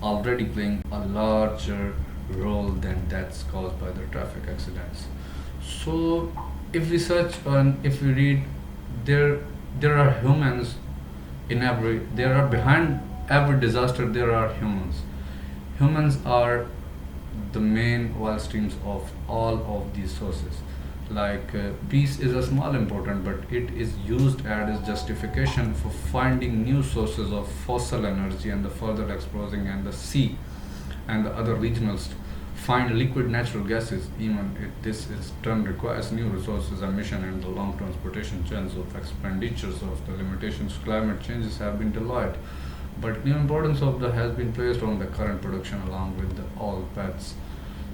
already playing a larger role than deaths caused by the traffic accidents. So, if we search and if we read, there there are humans in every there are behind every disaster there are humans. Humans are the main oil streams of all of these sources. Peace is a small important, but it is used as justification for finding new sources of fossil energy and the further exposing and the sea and the other regionals find liquid natural gases. Even if this is turn requires new resources, emission, and the long transportation chains of expenditures of the limitations climate changes have been delayed. But new importance of the has been placed on the current production along with the oil paths.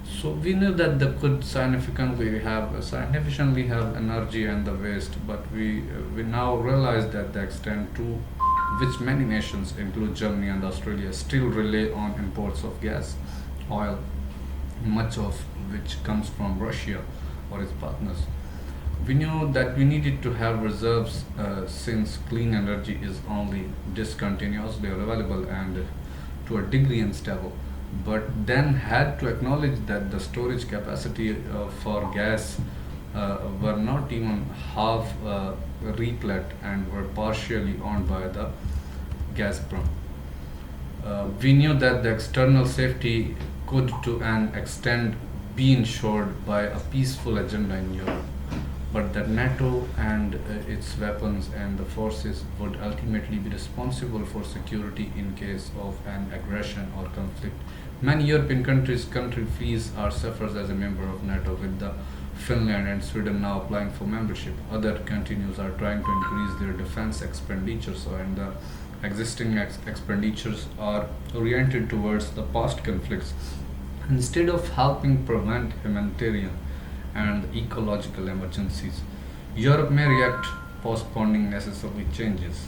So we know that the could significantly have energy and the waste, but we now realize that the extent to which many nations, include Germany and Australia, still rely on imports of gas, oil, much of which comes from Russia or its partners. We knew that we needed to have reserves since clean energy is only discontinuously available and to a degree unstable, but then had to acknowledge that the storage capacity for gas were not even half replet and were partially owned by the Gazprom. We knew that the external safety could, to an extent, be ensured by a peaceful agenda in Europe, but that NATO and its weapons and the forces would ultimately be responsible for security in case of an aggression or conflict. Many European country fees are suffers as a member of NATO, with the Finland and Sweden now applying for membership. Other countries are trying to increase their defense expenditures, and the existing expenditures are oriented towards the past conflicts instead of helping prevent humanitarian and ecological emergencies. Europe may react postponing necessary changes.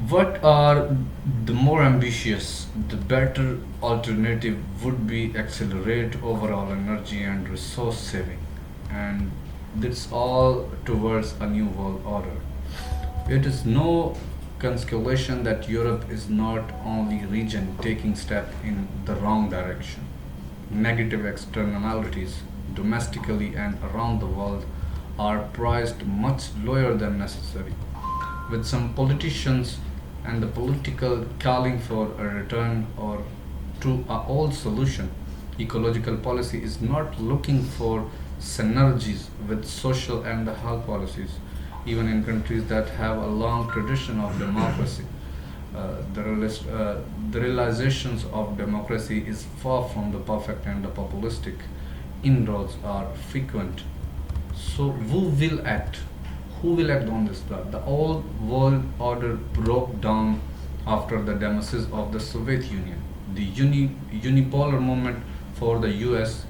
What are the more ambitious, the better alternative would be accelerate overall energy and resource saving, and this all towards a new world order. It is no consolation that Europe is not only region taking step in the wrong direction. Negative externalities domestically and around the world are priced much lower than necessary, with some politicians and the political calling for a return or to a old solution. Ecological policy is not looking for synergies with social and the health policies, even in countries that have a long tradition of democracy. The realizations of democracy is far from the perfect, and the populistic inroads are frequent. So who will act? Who will act on this? The old world order broke down after the demise of the Soviet Union. The unipolar movement for the US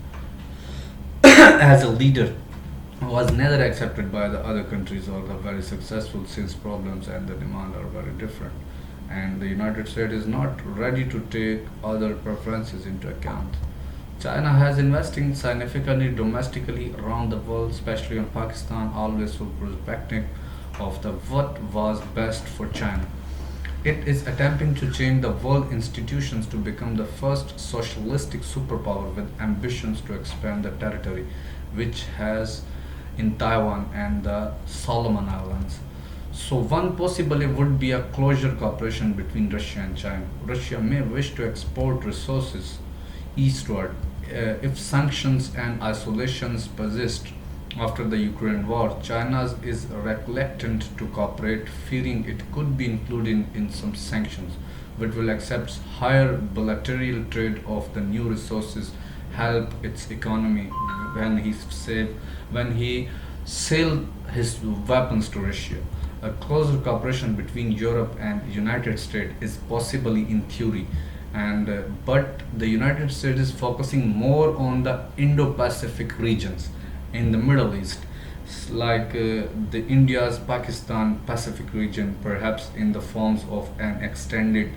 as a leader was neither accepted by the other countries or the very successful, since problems and the demand are very different, and the United States is not ready to take other preferences into account. China has investing significantly domestically around the world, especially on Pakistan, always with perspective of the what was best for China. It is attempting to change the world institutions to become the first socialistic superpower with ambitions to expand the territory, which has in Taiwan and the Solomon Islands. So one possibly would be a closure cooperation between Russia and China. Russia may wish to export resources eastward if sanctions and isolations persist after the Ukraine war. China is reluctant to cooperate, fearing it could be included in some sanctions, but will accept higher bilateral trade of the new resources help its economy when he sell his weapons to Russia. A closer cooperation between Europe and United States is possibly in theory, and but the United States is focusing more on the Indo-Pacific regions in the Middle East, the India's Pakistan Pacific region, perhaps in the forms of an extended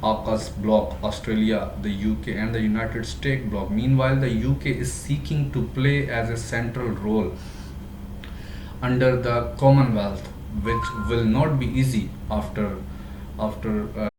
AUKUS bloc, Australia, the UK, and the United States bloc. Meanwhile, the UK is seeking to play as a central role under the Commonwealth, which will not be easy after after